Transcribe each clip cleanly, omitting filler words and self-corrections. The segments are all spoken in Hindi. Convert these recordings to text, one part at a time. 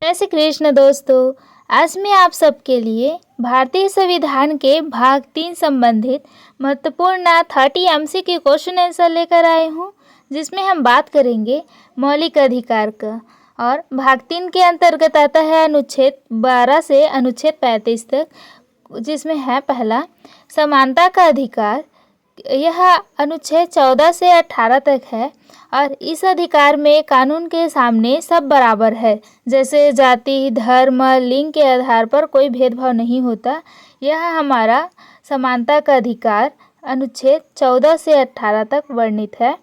जय श्री कृष्ण दोस्तों। आज मैं आप सबके लिए भारतीय संविधान के भाग 3 संबंधित महत्वपूर्ण 30 एमसीक्यू क्वेश्चन आंसर लेकर आए हूँ, जिसमें हम बात करेंगे मौलिक अधिकार का। और भाग 3 के अंतर्गत आता है अनुच्छेद 12 से अनुच्छेद 35 तक, जिसमें है पहला समानता का अधिकार। यह अनुच्छेद 14 से 18 तक है और इस अधिकार में कानून के सामने सब बराबर है, जैसे जाति, धर्म, लिंग के आधार पर कोई भेदभाव नहीं होता। यह हमारा समानता का अधिकार अनुच्छेद 14 से 18 तक वर्णित है।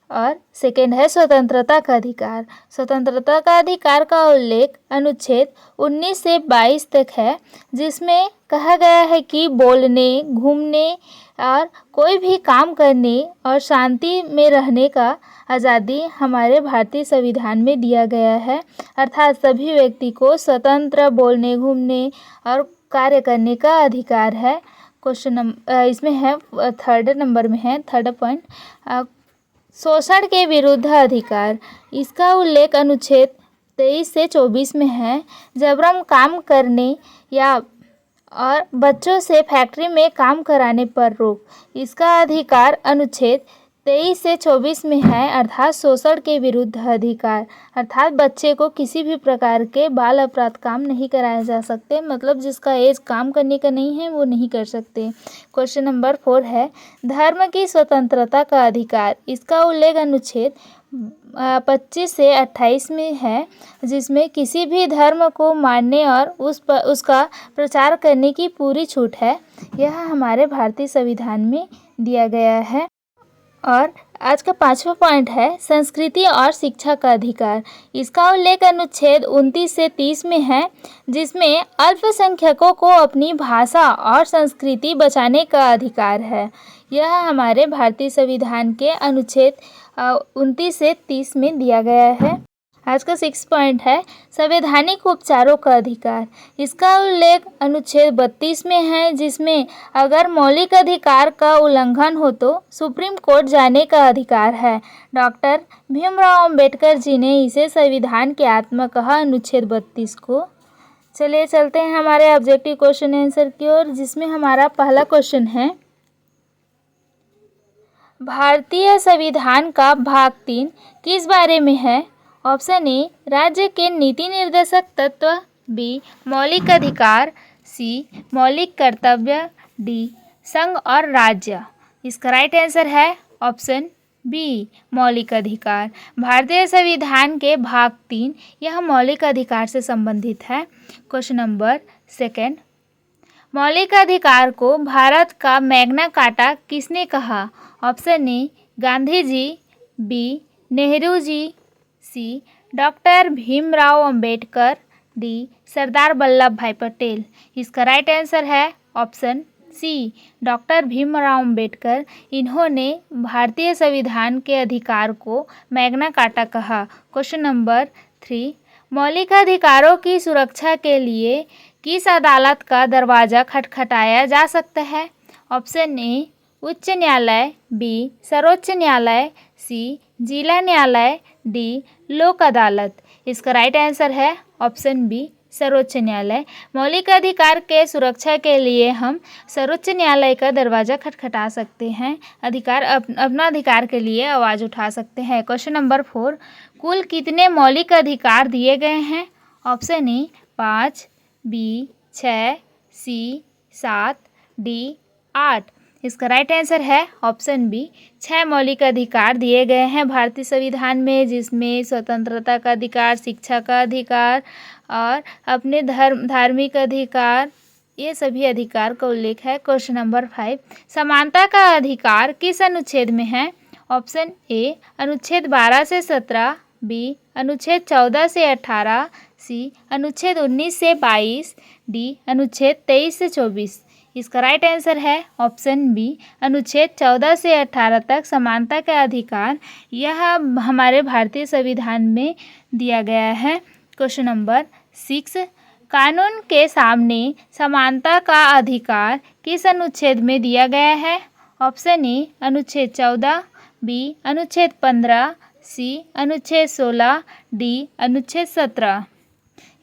और सेकेंड है स्वतंत्रता का अधिकार। स्वतंत्रता का अधिकार का उल्लेख अनुच्छेद 19 से 22 तक है, जिसमें कहा गया है कि बोलने, घूमने और कोई भी काम करने और शांति में रहने का आज़ादी हमारे भारतीय संविधान में दिया गया है। अर्थात सभी व्यक्ति को स्वतंत्र बोलने, घूमने और कार्य करने का अधिकार है। क्वेश्चन इसमें है थर्ड नंबर में है थर्ड पॉइंट शोषण के विरुद्ध अधिकार। इसका उल्लेख अनुच्छेद 23 से 24 में है। जबरन काम करने या और बच्चों से फैक्ट्री में काम कराने पर रोक, इसका अधिकार अनुच्छेद 23 से 24 में है। अर्थात शोषण के विरुद्ध अधिकार, अर्थात बच्चे को किसी भी प्रकार के बाल अपराध काम नहीं कराए जा सकते, मतलब जिसका एज काम करने का नहीं है वो नहीं कर सकते। क्वेश्चन नंबर 4 है धर्म की स्वतंत्रता का अधिकार। इसका उल्लेख अनुच्छेद 25 से 28 में है, जिसमें किसी भी धर्म को मानने और उसका प्रचार करने की पूरी छूट है। यह हमारे भारतीय संविधान में दिया गया है। और आज का 5वां पॉइंट है संस्कृति और शिक्षा का अधिकार। इसका उल्लेख अनुच्छेद 29 से 30 में है, जिसमें अल्पसंख्यकों को अपनी भाषा और संस्कृति बचाने का अधिकार है। यह हमारे भारतीय संविधान के अनुच्छेद 29 से 30 में दिया गया है। आज का 6 पॉइंट है संवैधानिक उपचारों का अधिकार। इसका उल्लेख अनुच्छेद 32 में है, जिसमें अगर मौलिक अधिकार का उल्लंघन हो तो सुप्रीम कोर्ट जाने का अधिकार है। डॉक्टर भीमराव अंबेडकर जी ने इसे संविधान की आत्मा कहा, अनुच्छेद 32 को। चलिए चलते हैं हमारे ऑब्जेक्टिव क्वेश्चन आंसर की ओर, जिसमें हमारा पहला क्वेश्चन है भारतीय संविधान का भाग 3 किस बारे में है। ऑप्शन ए राज्य के नीति निर्देशक तत्व, बी मौलिक अधिकार, सी मौलिक कर्तव्य, डी संघ और राज्य। इसका राइट आंसर है ऑप्शन बी मौलिक अधिकार। भारतीय संविधान के भाग 3 यह मौलिक अधिकार से संबंधित है। क्वेश्चन नंबर 2 मौलिक अधिकार को भारत का मैग्ना कार्टा किसने कहा। Option A Gandhi ji, B Nehru ji, C doctor Bhimrao Ambedkar, D Sardar Vallabh Bhai Patel. इसका राइट आंसर है option C doctor Bhimrao Ambedkar. इन्होंने भारतीय संविधान के अधिकार को मैग्ना कार्टा कहा। क्वेश्चन नंबर 3 मौलिक अधिकारों की सुरक्षा के लिए किस अदालत का दरवाज़ा खटखटाया जा सकता है। ऑप्शन ए उच्च न्यायालय, बी सर्वोच्च न्यायालय, सी जिला न्यायालय, डी लोक अदालत। इसका राइट आंसर है ऑप्शन बी सर्वोच्च न्यायालय। मौलिक अधिकार के सुरक्षा के लिए हम सर्वोच्च न्यायालय का दरवाज़ा खटखटा सकते हैं, अपना अधिकार के लिए आवाज़ उठा सकते हैं। क्वेश्चन नंबर 4 कुल कितने मौलिक अधिकार दिए गए हैं। Option A 5, B 6, C 7, D 8। इसका राइट आंसर है ऑप्शन बी 6 मौलिक अधिकार दिए गए हैं भारतीय संविधान में, जिसमें स्वतंत्रता का अधिकार, शिक्षा का अधिकार और अपने धार्मिक अधिकार, ये सभी अधिकार का उल्लेख है। क्वेश्चन नंबर 5 समानता का अधिकार किस अनुच्छेद में है। ऑप्शन ए अनुच्छेद 12 से 17, बी अनुच्छेद 14 से 18, सी अनुच्छेद 19 से 22, डी अनुच्छेद 23 से 24। इसका राइट आंसर है ऑप्शन बी अनुच्छेद 14 से 18 तक समानता का अधिकार यह हमारे भारतीय संविधान में दिया गया है। क्वेश्चन नंबर 6 कानून के सामने समानता का अधिकार किस अनुच्छेद में दिया गया है। ऑप्शन ए अनुच्छेद 14, बी अनुच्छेद 15, सी अनुच्छेद 16, डी अनुच्छेद 17।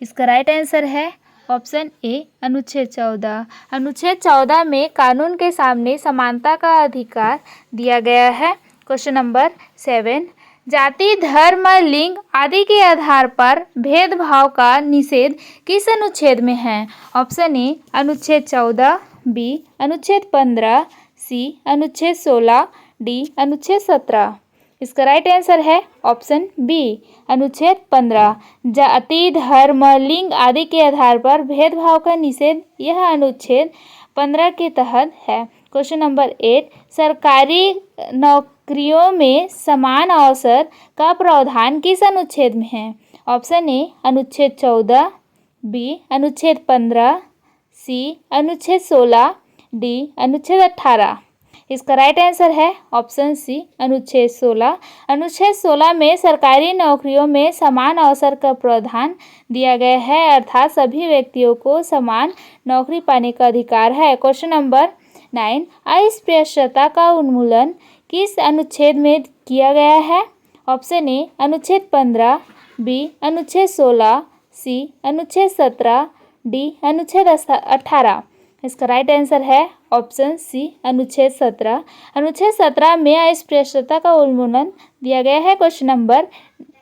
इसका राइट आंसर है ऑप्शन ए अनुच्छेद 14। अनुच्छेद 14 में कानून के सामने समानता का अधिकार दिया गया है। क्वेश्चन नंबर 7, जाति, धर्म, लिंग आदि के आधार पर भेदभाव का निषेध किस अनुच्छेद में है? ऑप्शन ए अनुच्छेद 14, बी अनुच्छेद 15, सी अनुच्छेद 16, डी अनुच्छेद 17। इसका राइट आंसर है ऑप्शन बी अनुच्छेद 15। जाति, धर्म, लिंग आदि के आधार पर भेदभाव का निषेध यह अनुच्छेद 15 के तहत है। क्वेश्चन नंबर 8, सरकारी नौकरियों में समान अवसर का प्रावधान किस अनुच्छेद में है? ऑप्शन ए अनुच्छेद 14, बी अनुच्छेद 15, सी अनुच्छेद 16, डी अनुच्छेद 18। इसका राइट आंसर है ऑप्शन सी अनुच्छेद 16। अनुच्छेद 16 में सरकारी नौकरियों में समान अवसर का प्रावधान दिया गया है, अर्थात सभी व्यक्तियों को समान नौकरी पाने का अधिकार है। क्वेश्चन नंबर 9, अस्पृश्यता का उन्मूलन किस अनुच्छेद में किया गया है? ऑप्शन ए अनुच्छेद 15, बी अनुच्छेद 16, सी अनुच्छेद 17, डी अनुच्छेद 18। इसका राइट आंसर है ऑप्शन सी अनुच्छेद 17। अनुच्छेद 17 में अस्पृश्यता का उन्मूलन दिया गया है। क्वेश्चन नंबर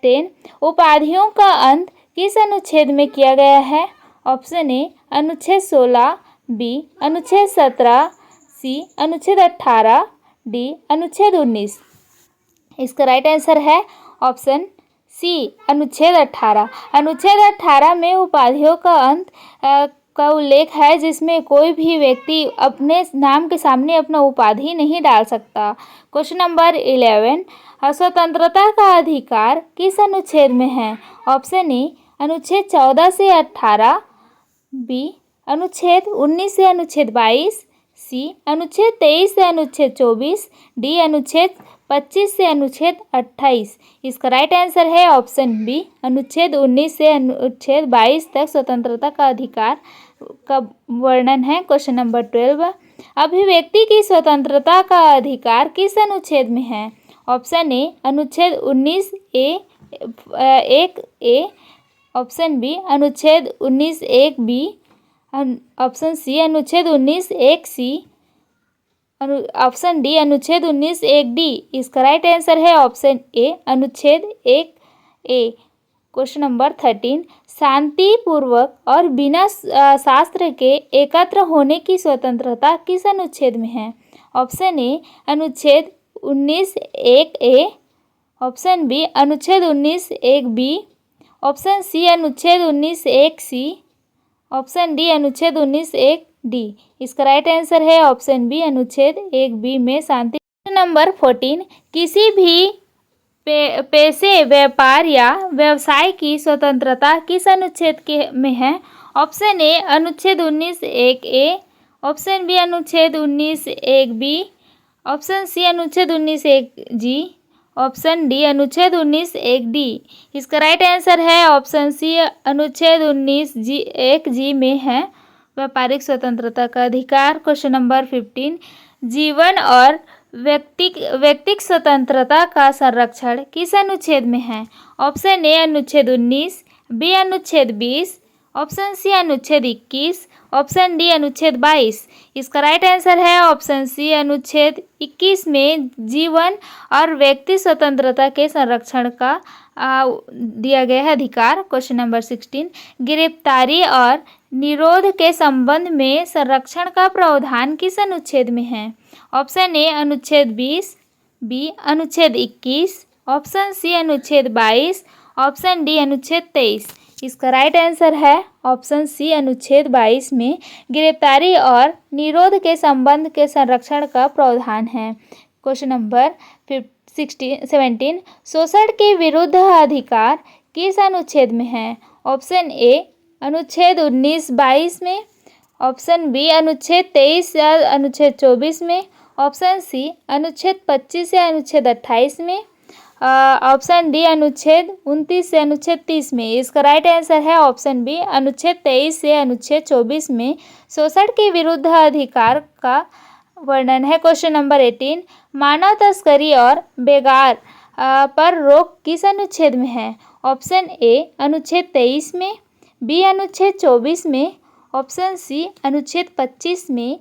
10, उपाधियों का अंत किस अनुच्छेद में किया गया है? ऑप्शन ए अनुच्छेद 16, बी अनुच्छेद 17, सी अनुच्छेद 18, डी अनुच्छेद 19। इसका राइट आंसर है ऑप्शन सी अनुच्छेद 18। अनुच्छेद 18 में उपाधियों का अंत का उल्लेख है, जिसमें कोई भी व्यक्ति अपने नाम के सामने अपना उपाधि नहीं डाल सकता। क्वेश्चन नंबर 11, स्वतंत्रता का अधिकार किस अनुच्छेद में है? ऑप्शन ए अनुच्छेद 14 से 18, बी अनुच्छेद 19 से अनुच्छेद 22, सी अनुच्छेद 23 से अनुच्छेद 24, डी अनुच्छेद 25 से अनुच्छेद 28। इसका राइट आंसर है ऑप्शन बी अनुच्छेद 19 से अनुच्छेद 22 तक स्वतंत्रता का अधिकार का वर्णन है। क्वेश्चन नंबर 12, अभिव्यक्ति की स्वतंत्रता का अधिकार किस अनुच्छेद में है? ऑप्शन ए अनुच्छेद 19 ए 1 ए, ऑप्शन बी अनुच्छेद 19 1 बी, ऑप्शन सी अनुच्छेद 19 1 सी, ऑप्शन डी अनुच्छेद 19 1 डी। इसका राइट आंसर है ऑप्शन ए अनुच्छेद 1 ए। क्वेश्चन नंबर 13, शांतिपूर्वक और बिना शास्त्र के एकत्र होने की स्वतंत्रता किस अनुच्छेद में है? ऑप्शन ए अनुच्छेद 19 1 ए, ऑप्शन बी अनुच्छेद 19 1 बी, ऑप्शन सी अनुच्छेद 19 1 सी, ऑप्शन डी अनुच्छेद 19 1 डी। इसका राइट आंसर है ऑप्शन बी अनुच्छेद 1 बी में शांति। नंबर 14, किसी भी पेशे, व्यापार या व्यवसाय की स्वतंत्रता किस अनुच्छेद के में है? ऑप्शन ए अनुच्छेद 19 1 ए, ऑप्शन बी अनुच्छेद 19 1 बी, ऑप्शन सी अनुच्छेद 19 1 जी, ऑप्शन डी अनुच्छेद 19 1 डी। इसका राइट आंसर है ऑप्शन सी अनुच्छेद 19 जी 1 जी में है व्यापारिक स्वतंत्रता का अधिकार। क्वेश्चन नंबर 15, जीवन और व्यक्तिक स्वतंत्रता का संरक्षण किस अनुच्छेद में है? ऑप्शन ए अनुच्छेद 19, बी अनुच्छेद 20, ऑप्शन सी अनुच्छेद 21, ऑप्शन डी अनुच्छेद 22। इसका राइट आंसर है ऑप्शन सी अनुच्छेद 21 में जीवन और व्यक्ति स्वतंत्रता के संरक्षण का दिया गया है अधिकार। क्वेश्चन नंबर 16, गिरफ्तारी और निरोध के संबंध में संरक्षण का प्रावधान किस अनुच्छेद में है? ऑप्शन ए अनुच्छेद 20, बी अनुच्छेद 21, ऑप्शन सी अनुच्छेद 22, ऑप्शन डी अनुच्छेद 23। इसका राइट आंसर है ऑप्शन सी अनुच्छेद 22 में गिरफ्तारी और निरोध के संबंध के संरक्षण का प्रावधान है। क्वेश्चन नंबर 17, शोषण के विरुद्ध अधिकार किस अनुच्छेद में है? ऑप्शन ए अनुच्छेद 19 22 में, ऑप्शन बी अनुच्छेद 23 या अनुच्छेद 24 में, ऑप्शन सी अनुच्छेद 25 से अनुच्छेद 28 में, ऑप्शन डी अनुच्छेद 29 से अनुच्छेद 30 में। इसका राइट आंसर है ऑप्शन बी अनुच्छेद 23 से अनुच्छेद 24 में शोषण के विरुद्ध अधिकार का वर्णन है। क्वेश्चन नंबर 18, मानव तस्करी और बेगार पर रोक किस अनुच्छेद में है? ऑप्शन ए अनुच्छेद 23 में, बी अनुच्छेद 24 में, ऑप्शन सी अनुच्छेद 25 में,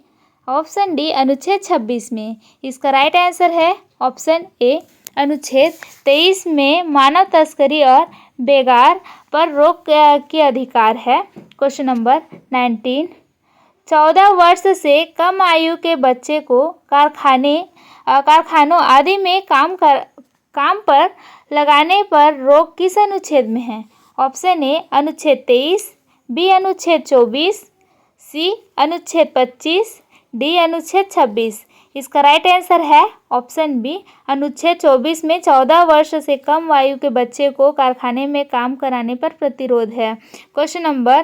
ऑप्शन डी अनुच्छेद 26 में। इसका राइट आंसर है ऑप्शन ए अनुच्छेद 23 में मानव तस्करी और बेगार पर रोक के अधिकार है। क्वेश्चन नंबर 19, 14 वर्ष से कम आयु के बच्चे को कारखानों आदि में काम पर लगाने पर रोक किस अनुच्छेद में है? ऑप्शन ए अनुच्छेद 23, बी अनुच्छेद 24, सी अनुच्छेद 25, डी अनुच्छेद 26। इसका राइट आंसर है ऑप्शन बी अनुच्छेद 24 में 14 वर्ष से कम आयु के बच्चे को कारखाने में काम कराने पर प्रतिरोध है। क्वेश्चन नंबर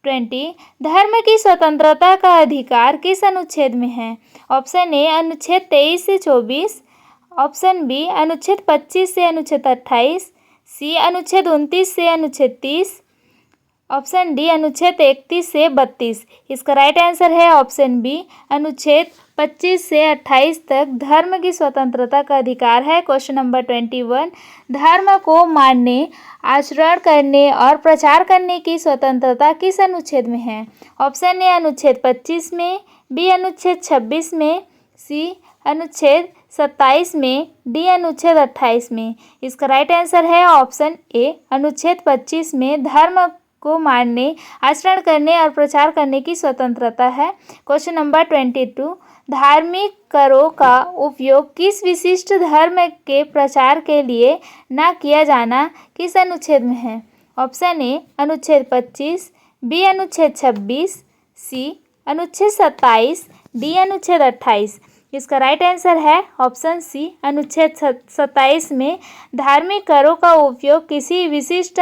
20, धर्म की स्वतंत्रता का अधिकार किस अनुच्छेद में है? ऑप्शन ए अनुच्छेद 23 से 24, ऑप्शन बी अनुच्छेद 25 से अनुच्छेद 28, सी अनुच्छेद 29 से अनुच्छेद 30, ऑप्शन डी अनुच्छेद 31 से 32। इसका राइट आंसर है ऑप्शन बी अनुच्छेद 25 से 28 तक धर्म की स्वतंत्रता का अधिकार है। क्वेश्चन नंबर 21, धर्म को मानने, आचरण करने और प्रचार करने की स्वतंत्रता किस अनुच्छेद में है? ऑप्शन ए अनुच्छेद 25 में, बी अनुच्छेद 26 में, सी अनुच्छेद 27 में, डी अनुच्छेद 28 में। इसका राइट आंसर है ऑप्शन ए अनुच्छेद 25 में धर्म को मानने, आचरण करने और प्रचार करने की स्वतंत्रता है। क्वेश्चन नंबर 22, धार्मिक करों का उपयोग किस विशिष्ट धर्म के प्रचार के लिए न किया जाना किस अनुच्छेद में है? ऑप्शन ए अनुच्छेद 25, बी अनुच्छेद 26, सी अनुच्छेद 27, डी अनुच्छेद 28। इसका राइट आंसर है ऑप्शन सी अनुच्छेद 27 में धार्मिक करों का उपयोग किसी विशिष्ट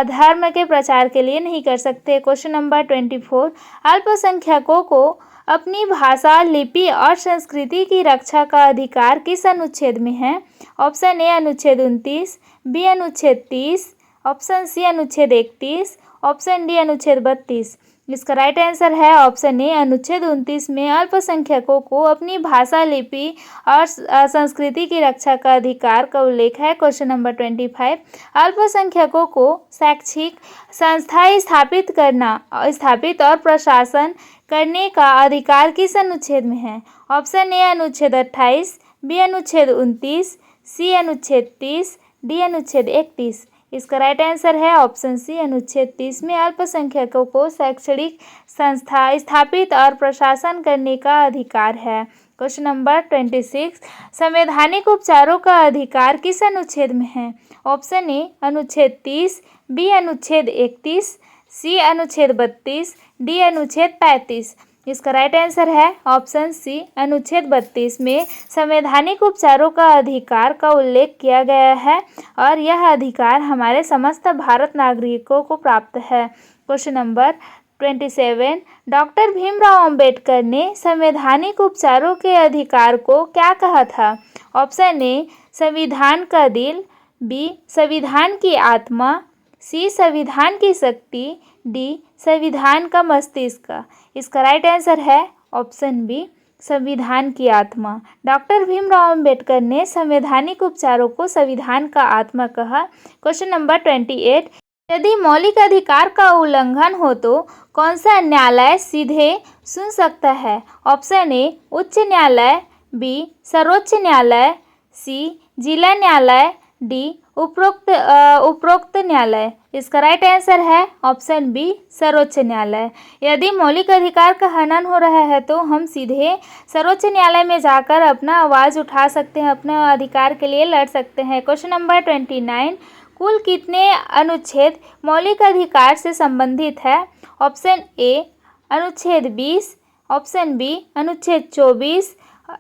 धर्म के प्रचार के लिए नहीं कर सकते। क्वेश्चन नंबर 24, अल्पसंख्यकों को अपनी भाषा, लिपि और संस्कृति की रक्षा का अधिकार किस अनुच्छेद में है? ऑप्शन ए अनुच्छेद 29, बी अनुच्छेद 30, ऑप्शन सी अनुच्छेद 31, ऑप्शन डी अनुच्छेद 32। इसका राइट आंसर है ऑप्शन ए अनुच्छेद 29 में अल्पसंख्यकों को अपनी भाषा, लिपि और संस्कृति की रक्षा का अधिकार का उल्लेख है। क्वेश्चन नंबर 25, अल्पसंख्यकों को शैक्षिक संस्थाएं स्थापित और प्रशासन करने का अधिकार किस अनुच्छेद में है? ऑप्शन ए अनुच्छेद 28, बी अनुच्छेद 29, सी अनुच्छेद 30, डी अनुच्छेद 31। इसका राइट आंसर है ऑप्शन सी अनुच्छेद 30 में अल्पसंख्यकों को शैक्षणिक संस्था स्थापित और प्रशासन करने का अधिकार है। क्वेश्चन नंबर 26, संवैधानिक उपचारों का अधिकार किस अनुच्छेद में है? ऑप्शन ए अनुच्छेद 30, बी अनुच्छेद 31, सी अनुच्छेद 32, डी अनुच्छेद 35। इसका राइट आंसर है ऑप्शन सी अनुच्छेद 32 में संवैधानिक उपचारों का अधिकार का उल्लेख किया गया है और यह अधिकार हमारे समस्त भारत नागरिकों को प्राप्त है। Question number 27, doctor Bhimrao Ambedkar ने संवैधानिक उपचारों के अधिकार को क्या कहा था? ऑप्शन ए संविधान का दिल, बी संविधान की आत्मा, सी संविधान की शक्ति, डी संविधान का मस्तिष्क। इसका राइट आंसर है ऑप्शन बी संविधान की आत्मा। डॉक्टर भीमराव अंबेडकर ने संवैधानिक उपचारों को संविधान का आत्मा कहा। क्वेश्चन नंबर 28, यदि मौलिक अधिकार का उल्लंघन हो तो कौन सा न्यायालय सीधे सुन सकता है? ऑप्शन ए उच्च न्यायालय, बी सर्वोच्च न्यायालय, सी जिला न्यायालय, डी उपरोक्त न्यायालय। इसका राइट आंसर है ऑप्शन बी सर्वोच्च न्यायालय। यदि मौलिक अधिकार का हनन हो रहा है तो हम सीधे सर्वोच्च न्यायालय में जाकर अपना आवाज़ उठा सकते हैं, अपने अधिकार के लिए लड़ सकते हैं। क्वेश्चन नंबर 29, कुल कितने अनुच्छेद मौलिक अधिकार से संबंधित है? ऑप्शन ए अनुच्छेद 20, ऑप्शन बी अनुच्छेद 24,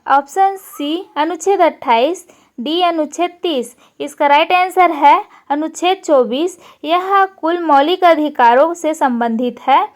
ऑप्शन सी अनुच्छेद 28, डी अनुच्छेद 30। इसका राइट आंसर है अनुच्छेद 24। यह कुल मौलिक अधिकारों से संबंधित है,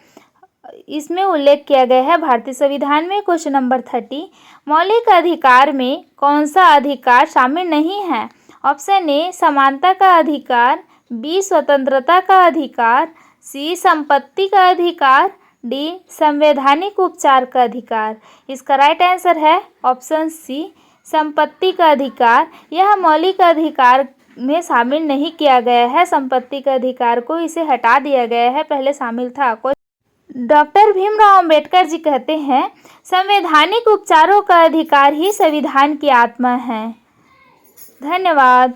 इसमें उल्लेख किया गया है भारतीय संविधान में। क्वेश्चन नंबर 30, मौलिक अधिकार में कौन सा अधिकार शामिल नहीं है? ऑप्शन ए समानता का अधिकार, बी स्वतंत्रता का अधिकार, सी संपत्ति का अधिकार, डी संवैधानिक उपचार का अधिकार। इसका राइट आंसर है ऑप्शन सी संपत्ति का अधिकार। यह मौलिक अधिकार में शामिल नहीं किया गया है। संपत्ति के अधिकार को इसे हटा दिया गया है, पहले शामिल था। डॉक्टर भीमराव अंबेडकर जी कहते हैं, संवैधानिक उपचारों का अधिकार ही संविधान की आत्मा है। धन्यवाद।